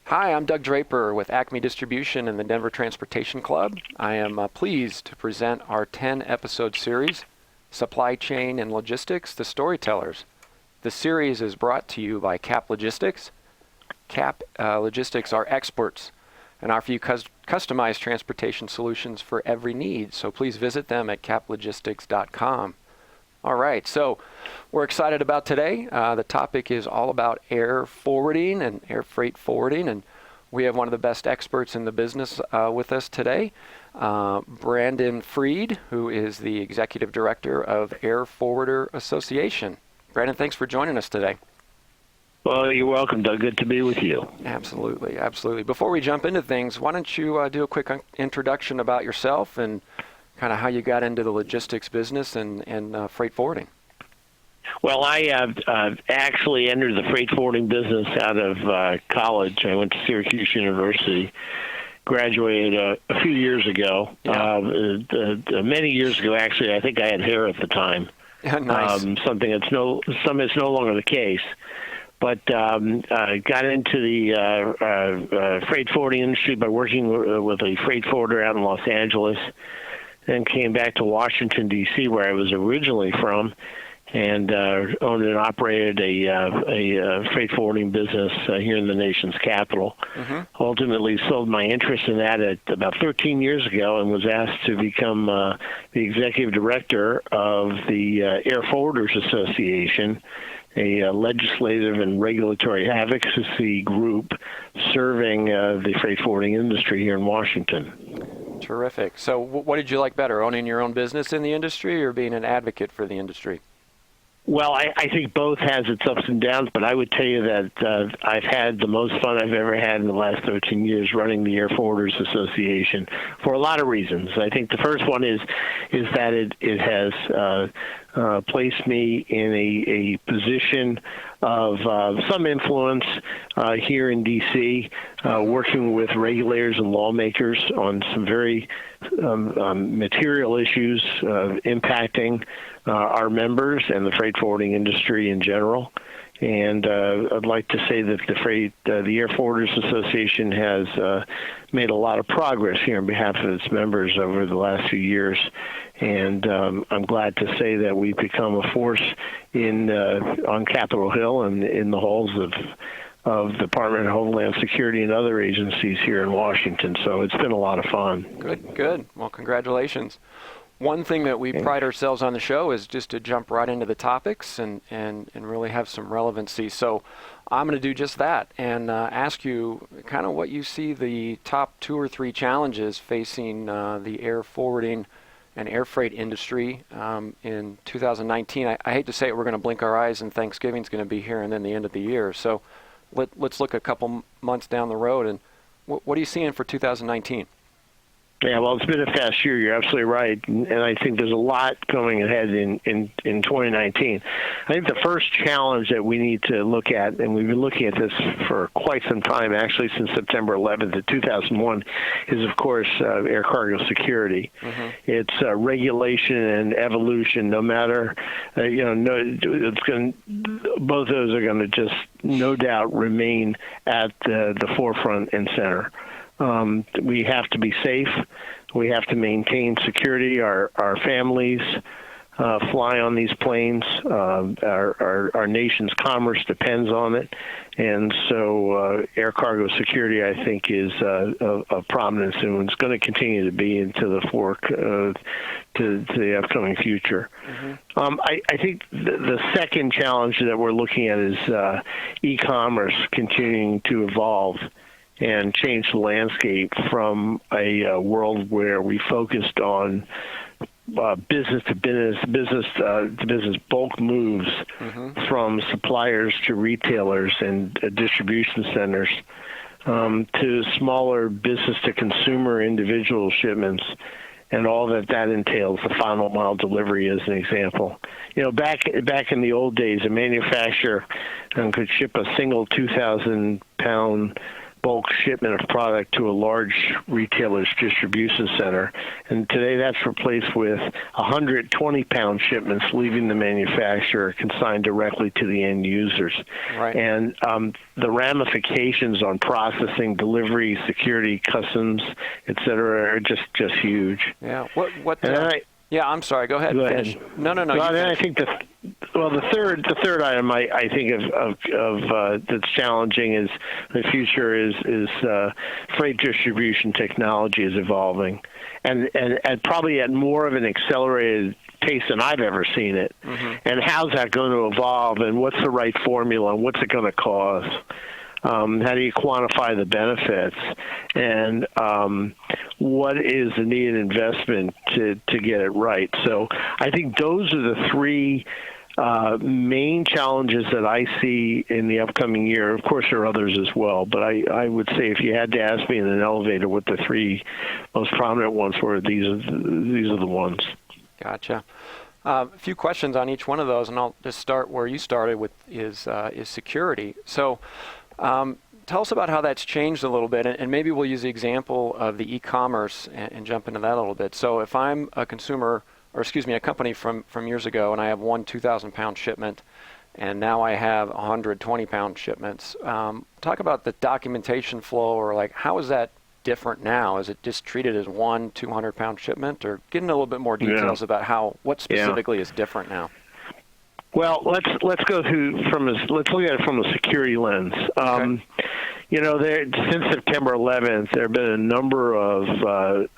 Hi, I'm Doug Draper with Acme Distribution and the Denver Transportation Club. I am pleased to present our 10-episode series, Supply Chain and Logistics, the Storytellers. The series is brought to you by CAP Logistics. CAP Logistics are experts and offer you customized transportation solutions for every need, so please visit them at caplogistics.com. All right, so we're excited about today. The topic is all about air forwarding and air freight forwarding, and we have one of the best experts in the business with us today, Brandon Freed, who is the Executive Director of Airforwarders Association. Brandon, thanks for joining us today. Well, you're welcome, Doug. Good to be with you. Absolutely, absolutely. Before we jump into things, why don't you do a quick introduction about yourself and kind of how you got into the logistics business and freight forwarding. Well, I actually entered the freight forwarding business out of college. I went to Syracuse University, graduated a few years ago. Yeah. Many years ago, actually. I think I had hair at the time. Nice. Something that's no longer the case. But I got into the freight forwarding industry by working with a freight forwarder out in Los Angeles. Then came back to Washington, D.C., where I was originally from, and owned and operated a freight forwarding business here in the nation's capital. Mm-hmm. Ultimately sold my interest in that at about 13 years ago and was asked to become the executive director of the Airforwarders Association, a legislative and regulatory advocacy group serving the freight forwarding industry here in Washington. Terrific. So what did you like better, owning your own business in the industry or being an advocate for the industry? Well, I think both has its ups and downs, but I would tell you that I've had the most fun I've ever had in the last 13 years running the Airforwarders Association for a lot of reasons. I think the first one is that it has placed me in a position of some influence here in D.C., working with regulators and lawmakers on some very material issues impacting our members and the freight forwarding industry in general. And I'd like to say that the Airforwarders Association has made a lot of progress here on behalf of its members over the last few years. And I'm glad to say that we've become a force on Capitol Hill and in the halls of the Department of Homeland Security and other agencies here in Washington. So it's been a lot of fun. Good. Well, congratulations. One thing that we pride ourselves on the show is just to jump right into the topics and really have some relevancy. So I'm going to do just that and ask you kind of what you see the top 2 or 3 challenges facing the air forwarding and air freight industry in 2019. I hate to say it, we're going to blink our eyes and Thanksgiving's going to be here and then the end of the year. So let's look a couple months down the road. And what are you seeing for 2019? Yeah, well, it's been a fast year. You're absolutely right. And I think there's a lot going ahead in 2019. I think the first challenge that we need to look at, and we've been looking at this for quite some time, actually since September 11th of 2001, is, of course, air cargo security. Mm-hmm. It's regulation and evolution. No matter, both of those are going to just no doubt remain at the forefront and center. We have to be safe. We have to maintain security. Our families fly on these planes. Our nation's commerce depends on it. And so air cargo security, I think, is of prominence, and it's going to continue to be into the to the upcoming future. Mm-hmm. I think the second challenge that we're looking at is e-commerce continuing to evolve and change the landscape from a world where we focused on business to business bulk moves from suppliers to retailers and distribution centers to smaller business to consumer individual shipments and all that entails, the final mile delivery as an example. Back in the old days, a manufacturer could ship a single 2,000-pound bulk shipment of product to a large retailer's distribution center. And today that's replaced with 120-pound shipments leaving the manufacturer consigned directly to the end users. Right. And the ramifications on processing, delivery, security, customs, et cetera, are just huge. Yeah. Yeah, I'm sorry. Go ahead. Finish. Ahead. No. Well, then I think the third item I think of that's challenging is the future is freight distribution technology is evolving, and probably at more of an accelerated pace than I've ever seen it. Mm-hmm. And how's that going to evolve? And what's the right formula? And what's it going to cost? How do you quantify the benefits? And what is the needed investment to get it right? So I think those are the three main challenges that I see in the upcoming year. Of course, there are others as well, but I would say if you had to ask me in an elevator what the three most prominent ones were, these are the ones. Gotcha. A few questions on each one of those, and I'll just start where you started with is security. So tell us about how that's changed a little bit, and maybe we'll use the example of the e-commerce and jump into that a little bit. So if I'm a consumer, or excuse me, a company from years ago, and I have one 2,000-pound shipment, and now I have 120-pound shipments, talk about the documentation flow, or like how is that different now? Is it just treated as one 200-pound shipment, or getting a little bit more details about what specifically is different now? Well, let's go through let's look at it from a security lens. Okay. Since September 11th, there have been a number of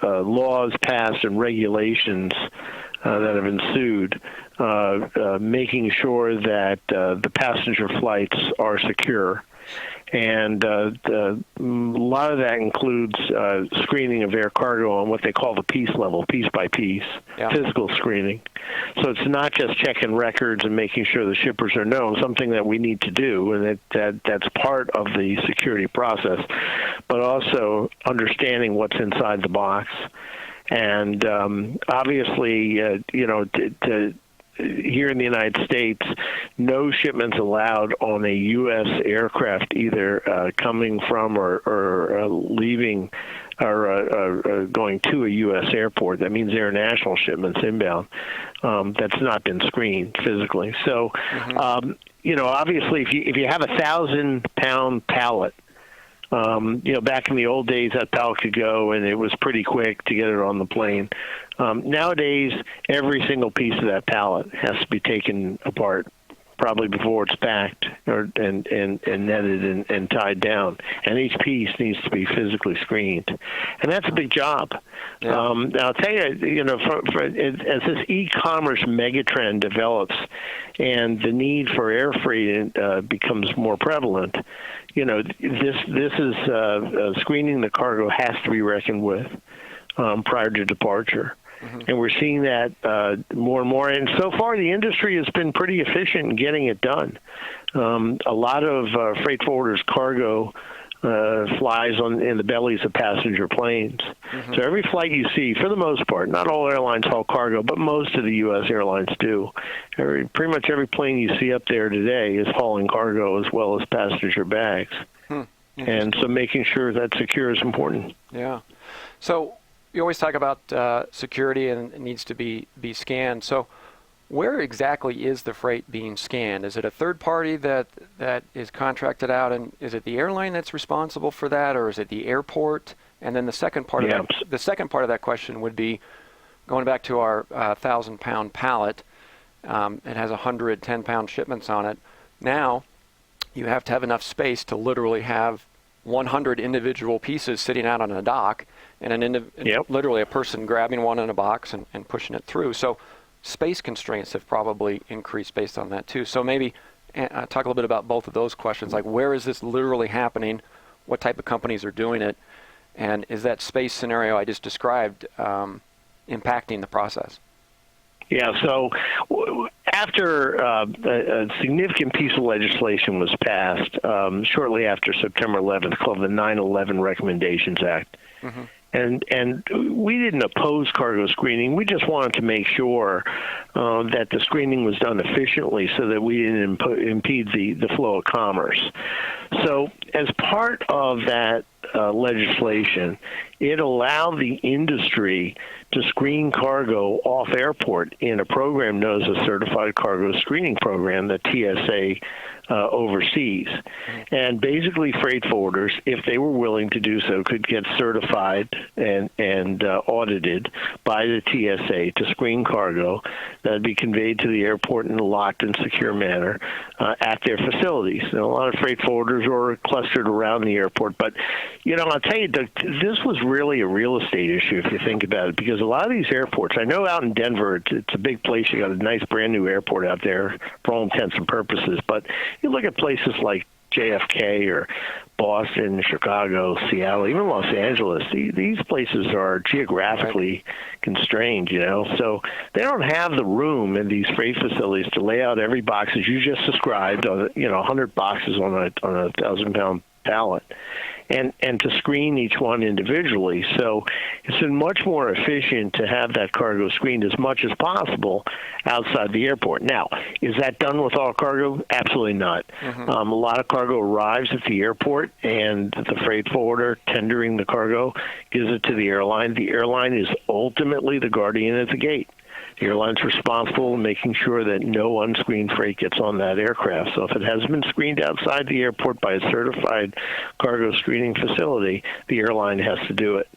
laws passed and regulations that have ensued, making sure that the passenger flights are secure. And a lot of that includes screening of air cargo on what they call the piece level, piece by piece, physical screening. So it's not just checking records and making sure the shippers are known, something that we need to do, and that's part of the security process, but also understanding what's inside the box. And obviously, here in the United States, no shipments allowed on a U.S. aircraft, either coming from or leaving or going to a U.S. airport. That means international shipments inbound. That's not been screened physically. So, obviously, if you have 1,000-pound pallet, back in the old days, that pallet could go, and it was pretty quick to get it on the plane. Nowadays, every single piece of that pallet has to be taken apart, probably before it's packed and netted and tied down. And each piece needs to be physically screened, and that's a big job. Yeah. I'll tell you, as this e-commerce megatrend develops, and the need for air freight becomes more prevalent, this is screening the cargo has to be reckoned with prior to departure. Mm-hmm. And we're seeing that more and more. And so far, the industry has been pretty efficient in getting it done. A lot of freight forwarders' cargo flies in the bellies of passenger planes. Mm-hmm. So every flight you see, for the most part, not all airlines haul cargo, but most of the U.S. airlines do. Pretty much every plane you see up there today is hauling cargo as well as passenger bags. And so making sure that's secure is important. Yeah. So you always talk about security and it needs to be scanned. So where exactly is the freight being scanned? Is it a third party that is contracted out, and is it the airline that's responsible for that, or is it the airport? And then the second part of that question would be, going back to our 1,000-pound pallet, it has 110-pound shipments on it. Now you have to have enough space to literally have 100 individual pieces sitting out on a dock, and literally a person grabbing one in a box and pushing it through. So space constraints have probably increased based on that too. So maybe talk a little bit about both of those questions, like where is this literally happening, what type of companies are doing it, and is that space scenario I just described impacting the process? Yeah, so after a significant piece of legislation was passed shortly after September 11th, called the 9/11 Recommendations Act. Mm-hmm. And we didn't oppose cargo screening. We just wanted to make sure that the screening was done efficiently so that we didn't impede the flow of commerce. So as part of that legislation, it allowed the industry to screen cargo off airport in a program known as a Certified Cargo Screening Program that TSA oversees. And basically, freight forwarders, if they were willing to do so, could get certified and audited by the TSA to screen cargo that would be conveyed to the airport in a locked and secure manner at their facilities. And a lot of freight forwarders are clustered around the airport. But, I'll tell you, this was really a real estate issue if you think about it, because a lot of these airports, I know out in Denver, it's a big place. You got a nice brand new airport out there for all intents and purposes. But you look at places like JFK or Boston, Chicago, Seattle, even Los Angeles, these places are geographically constrained, so they don't have the room in these freight facilities to lay out every box as you just described, 100 boxes on a 1,000-pound pallet. And to screen each one individually. So it's been much more efficient to have that cargo screened as much as possible outside the airport. Now, is that done with all cargo? Absolutely not. A lot of cargo arrives at the airport, and the freight forwarder tendering the cargo gives it to the airline. The airline is ultimately the guardian at the gate. The airline's responsible in making sure that no unscreened freight gets on that aircraft. So if it hasn't been screened outside the airport by a certified cargo screening facility, the airline has to do it.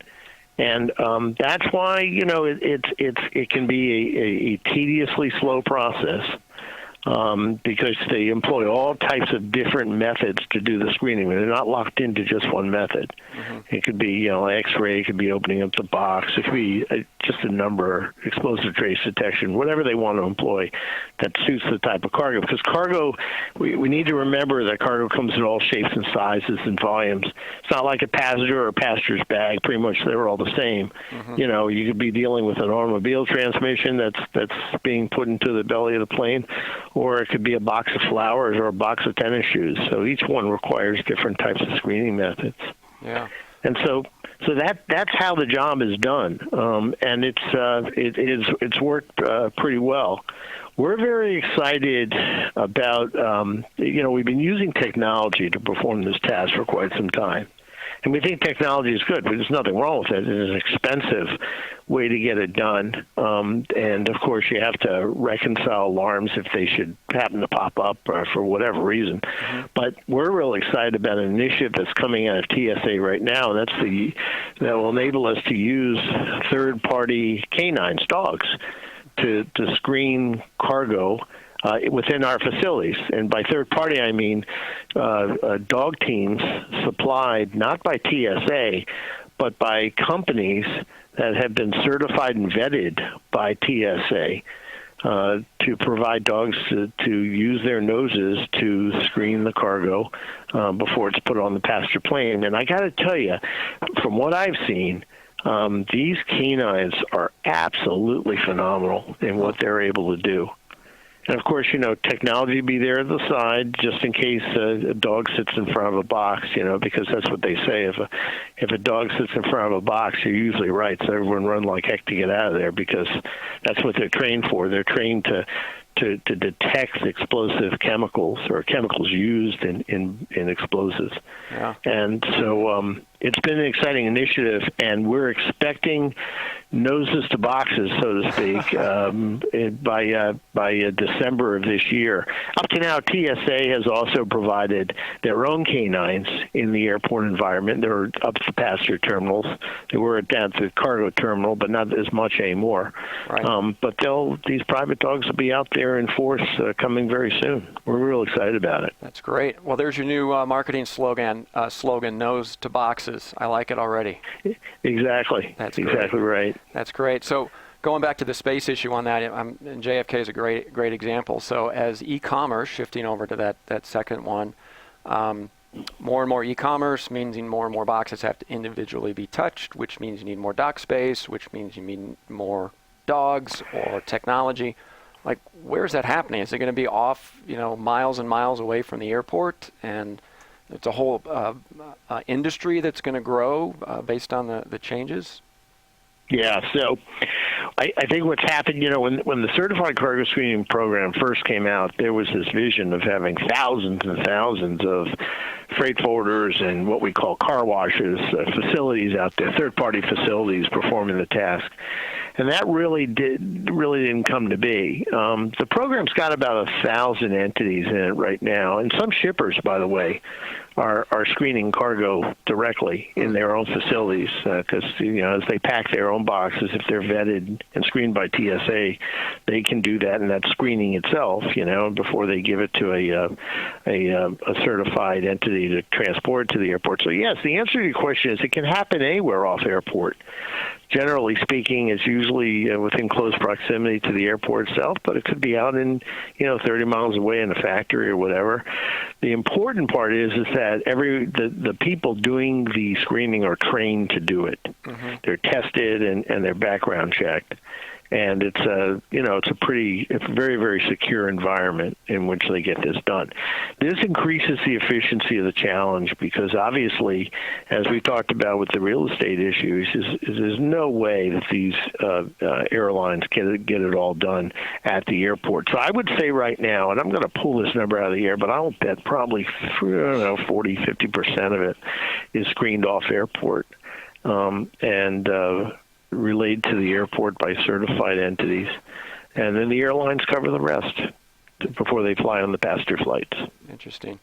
And that's why, it can be a tediously slow process. Because they employ all types of different methods to do the screening. They're not locked into just one method. It could be, X-ray, it could be opening up the box, it could be just a number, explosive trace detection, whatever they want to employ that suits the type of cargo. Because cargo, we need to remember that cargo comes in all shapes and sizes and volumes. It's not like a passenger or a passenger's bag. Pretty much they're all the same. You could be dealing with an automobile transmission that's being put into the belly of the plane, or it could be a box of flowers or a box of tennis shoes. So each one requires different types of screening methods. Yeah. And so that's how the job is done, and it's worked pretty well. We're very excited about we've been using technology to perform this task for quite some time. And we think technology is good, but there's nothing wrong with it. It's an expensive way to get it done. And, of course, you have to reconcile alarms if they should happen to pop up or for whatever reason. But we're really excited about an initiative that's coming out of TSA right now, and that will enable us to use third-party canines, dogs, to screen cargo within our facilities. And by third party, I mean dog teams supplied not by TSA, but by companies that have been certified and vetted by TSA to provide dogs to use their noses to screen the cargo before it's put on the passenger plane. And I got to tell you, from what I've seen, these canines are absolutely phenomenal in what they're able to do. And, of course, technology be there at the side just in case a dog sits in front of a box, because that's what they say. If a dog sits in front of a box, you're usually right. So everyone run like heck to get out of there because that's what they're trained for. They're trained to detect explosive chemicals or chemicals used in explosives. Yeah. And so it's been an exciting initiative, and we're expecting noses to boxes, so to speak, by December of this year. Up to now, TSA has also provided their own canines in the airport environment. They're up at the passenger terminals. They were at the cargo terminal, but not as much anymore. Right. But these private dogs will be out there in force coming very soon. We're real excited about it. That's great. Well, there's your new marketing slogan, nose to boxes. I like it already. Exactly. That's exactly right. That's great. So going back to the space issue on that, and JFK is a great example. So as e-commerce, shifting over to that second one, more and more e-commerce means more and more boxes have to individually be touched, which means you need more dock space, which means you need more dogs or technology. Like, where's that happening? Is it going to be off, miles and miles away from the airport? And it's a whole industry that's going to grow based on the changes? Yeah, so I think what's happened, when the Certified Cargo Screening Program first came out, there was this vision of having thousands and thousands of freight forwarders and what we call car washes, facilities out there, third-party facilities performing the task. And that really didn't come to be. The program's got about 1,000 entities in it right now, and some shippers, by the way, are screening cargo directly in their own facilities because as they pack their own boxes, if they're vetted and screened by TSA, they can do that, and that's screening itself, before they give it to a certified entity to transport to the airport. So yes, the answer to your question is it can happen anywhere off airport. Generally speaking, it's usually within close proximity to the airport itself, but it could be out in 30 miles away in a factory or whatever. The important part is that the people doing the screening are trained to do it. Mm-hmm. They're tested and they're background checked. And it's a very, very secure environment in which they get this done. This increases the efficiency of the challenge because obviously, as we talked about with the real estate issues, there's no way that these airlines can get it all done at the airport. So I would say right now, and I'm going to pull this number out of the air, but I'll bet probably 40-50% of it is screened off airport. Relayed to the airport by certified entities, and then the airlines cover the rest before they fly on the passenger flights. Interesting.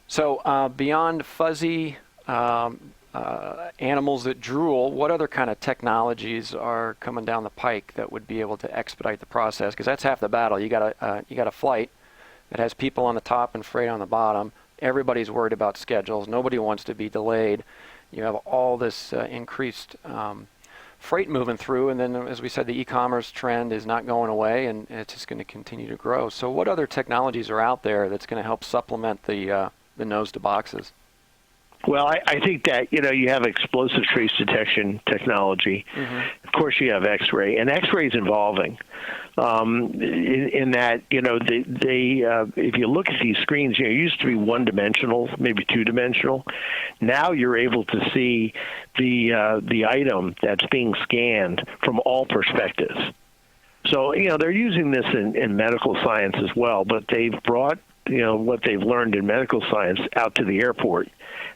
So beyond fuzzy animals that drool, what other kind of technologies are coming down the pike that would be able to expedite the process? Because that's half the battle. You got a flight that has people on the top and freight on the bottom. Everybody's worried about schedules. Nobody wants to be delayed. You have all this increased freight moving through, and then, as we said, the e-commerce trend is not going away, and it's just going to continue to grow. So what other technologies are out there that's going to help supplement the nose to boxes? Well, I think that, you have explosive trace detection technology. Mm-hmm. Of course, you have X-ray, and X-ray is evolving in that, if you look at these screens, it used to be one-dimensional, maybe two-dimensional. Now you're able to see the item that's being scanned from all perspectives. So, they're using this in medical science as well, but they've brought what they've learned in medical science out to the airport,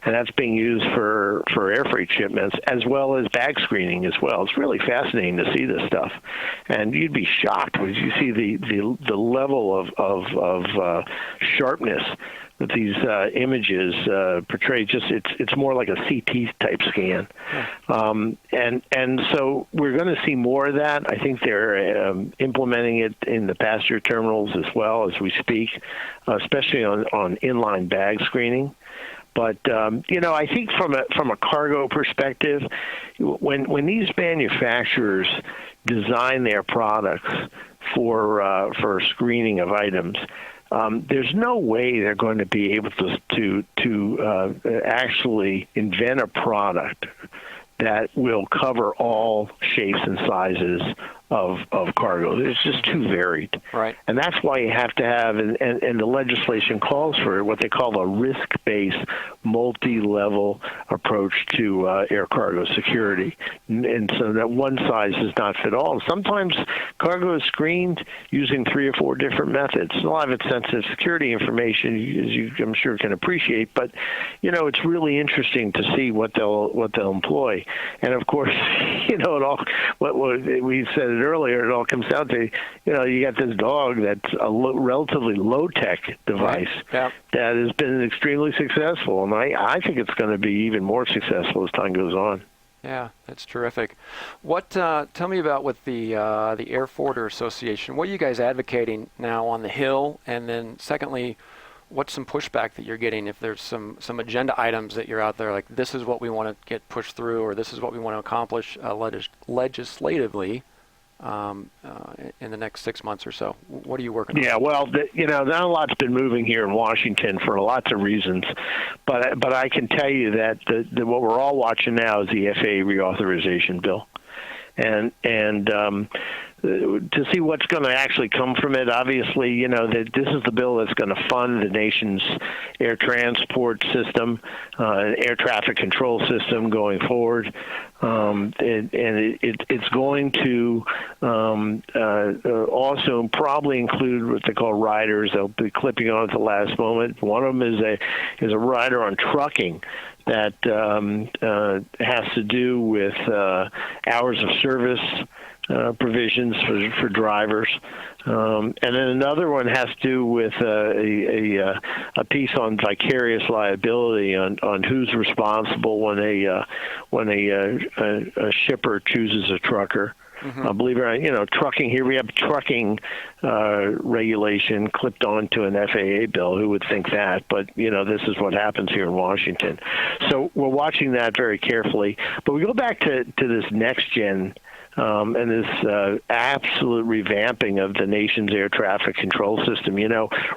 and that's being used for air freight shipments as well as bag screening as well. It's really fascinating to see this stuff, and you'd be shocked when you see the level of sharpness that these images portray. Just it's more like a CT type scan, and so we're going to see more of that. I think they're implementing it in the passenger terminals as well as we speak, especially on inline bag screening. But I think from a cargo perspective, when these manufacturers design their products for screening of items, there's no way they're going to be able to actually invent a product that will cover all shapes and sizes of cargo. It's just too varied. Right. And that's why you have to have, and the legislation calls for what they call a risk-based, multi-level approach to air cargo security. And so that one size does not fit all. And sometimes cargo is screened using 3 or 4 different methods. A lot of it's sensitive security information, as you, I'm sure, can appreciate. But, it's really interesting to see what they'll employ. And, of course, it all, what we said it earlier, it all comes down to, you got this dog that's a relatively low-tech device that has been extremely successful, and I think it's going to be even more successful as time goes on. Yeah, that's terrific. What tell me about with the Airforwarders Association? What are you guys advocating now on the Hill? And then, secondly, what's some pushback that you're getting if there's some agenda items that you're out there, like this is what we want to get pushed through, or this is what we want to accomplish legislatively in the next 6 months or so? What are you working on? Yeah, well, not a lot's been moving here in Washington for lots of reasons, but I can tell you that what we're all watching now is the FAA reauthorization bill, and to see what's going to actually come from it. Obviously, that this is the bill that's going to fund the nation's air transport system, air traffic control system going forward. It's going to also probably include what they call riders. They'll be clipping on at the last moment. One of them is a rider on trucking that has to do with hours of service provisions for drivers. And then another one has to do with a piece on vicarious liability on who's responsible when a shipper chooses a trucker. Mm-hmm. Believe it or not, trucking, here we have trucking regulation clipped onto an FAA bill. Who would think that? But, this is what happens here in Washington. So we're watching that very carefully. But we go back to this next gen and this absolute revamping of the nation's air traffic control system.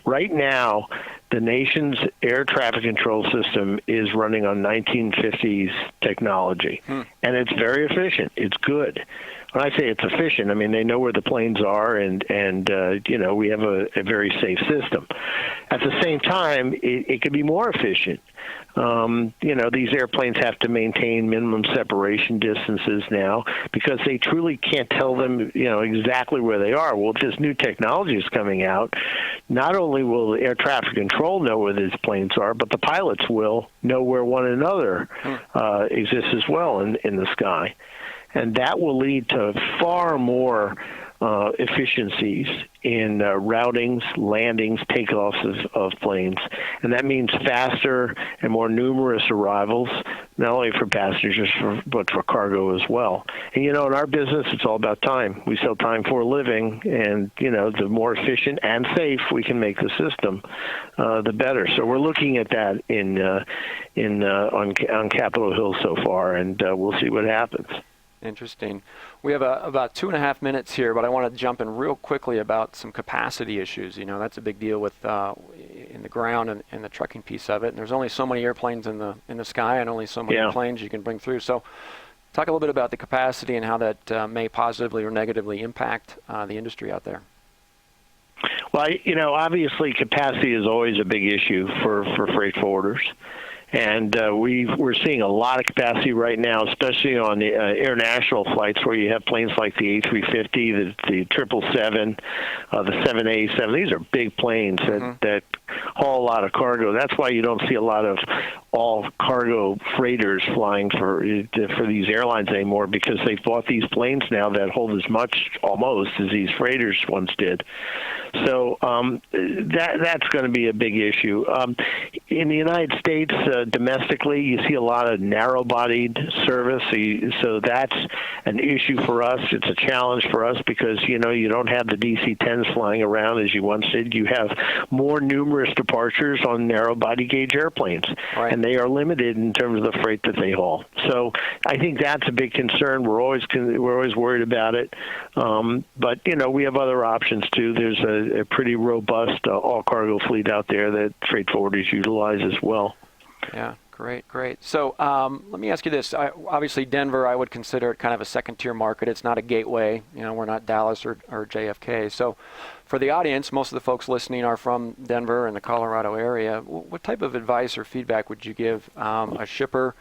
Right now, the nation's air traffic control system is running on 1950s technology, and it's very efficient. It's good. When I say it's efficient, I mean they know where the planes are, and we have a very safe system. At the same time, it could be more efficient. These airplanes have to maintain minimum separation distances now because they truly can't tell them, exactly where they are. Well, if this new technology is coming out, not only will air traffic control know where these planes are, but the pilots will know where one another exists as well in the sky. And that will lead to far more efficiencies in routings, landings, takeoffs of planes. And that means faster and more numerous arrivals, not only for passengers, but for cargo as well. And, in our business, it's all about time. We sell time for a living, and, the more efficient and safe we can make the system, the better. So we're looking at that on Capitol Hill so far, and we'll see what happens. Interesting. We have about 2.5 minutes here, but I want to jump in real quickly about some capacity issues. That's a big deal with in the ground and the trucking piece of it. And there's only so many airplanes in the sky, and only so many planes you can bring through. So, talk a little bit about the capacity and how that may positively or negatively impact the industry out there. Well, obviously capacity is always a big issue for freight forwarders. And we're seeing a lot of capacity right now, especially on the international flights where you have planes like the A350, the 777, the 787. These are big planes that haul a lot of cargo. That's why you don't see a lot of all cargo freighters flying for these airlines anymore, because they've bought these planes now that hold as much almost as these freighters once did. So that's going to be a big issue. In the United States, domestically, you see a lot of narrow-bodied service, so that's an issue for us. It's a challenge for us because, you don't have the DC-10s flying around as you once did. You have more numerous departures on narrow-body gauge airplanes, right, and they are limited in terms of the freight that they haul. So I think that's a big concern. We're always worried about it, but we have other options too. There's a pretty robust all-cargo fleet out there that freight forwarders utilize as well. Yeah, great. So let me ask you this. Obviously, Denver, I would consider it kind of a second-tier market. It's not a gateway. We're not Dallas or JFK. So for the audience, most of the folks listening are from Denver and the Colorado area. What type of advice or feedback would you give a shipper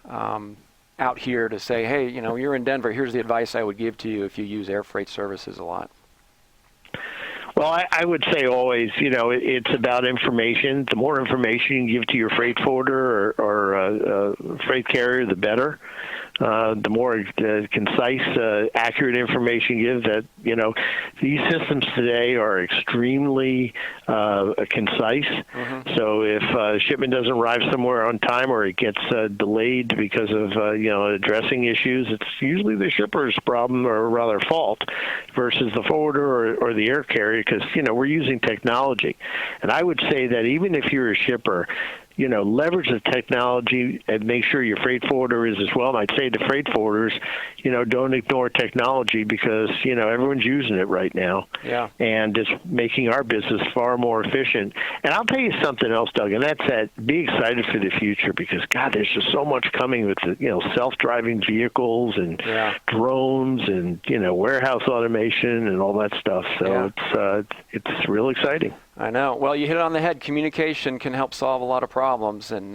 out here to say, hey, you're in Denver, here's the advice I would give to you if you use air freight services a lot? Well, I would say always, it's about information. The more information you give to your freight forwarder or freight carrier, the better. The more concise, accurate information you give, that, these systems today are extremely concise. Mm-hmm. So if a shipment doesn't arrive somewhere on time or it gets delayed because of, addressing issues, it's usually the shipper's problem or rather fault versus the forwarder or the air carrier because, we're using technology. And I would say that even if you're a shipper, leverage the technology and make sure your freight forwarder is as well. And I'd say to freight forwarders, don't ignore technology because, everyone's using it right now. Yeah. And it's making our business far more efficient. And I'll tell you something else, Doug, and that's that be excited for the future because, God, there's just so much coming with, self-driving vehicles and drones and, warehouse automation and all that stuff. So it's real exciting. I know. Well, you hit it on the head. Communication can help solve a lot of problems, and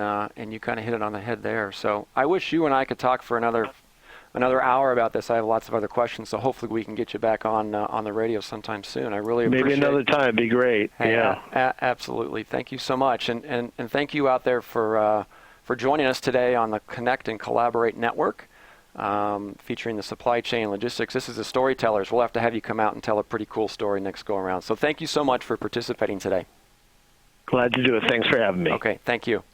you kind of hit it on the head there. So I wish you and I could talk for another hour about this. I have lots of other questions, so hopefully we can get you back on the radio sometime soon. I really appreciate it. Maybe another time. It'd be great. Absolutely. Thank you so much, and thank you out there for joining us today on the Connect and Collaborate Network. Featuring the supply chain logistics. This is the Storytellers. We'll have to have you come out and tell a pretty cool story next go around. So thank you so much for participating today. Glad to do it. Thanks for having me. Okay, thank you.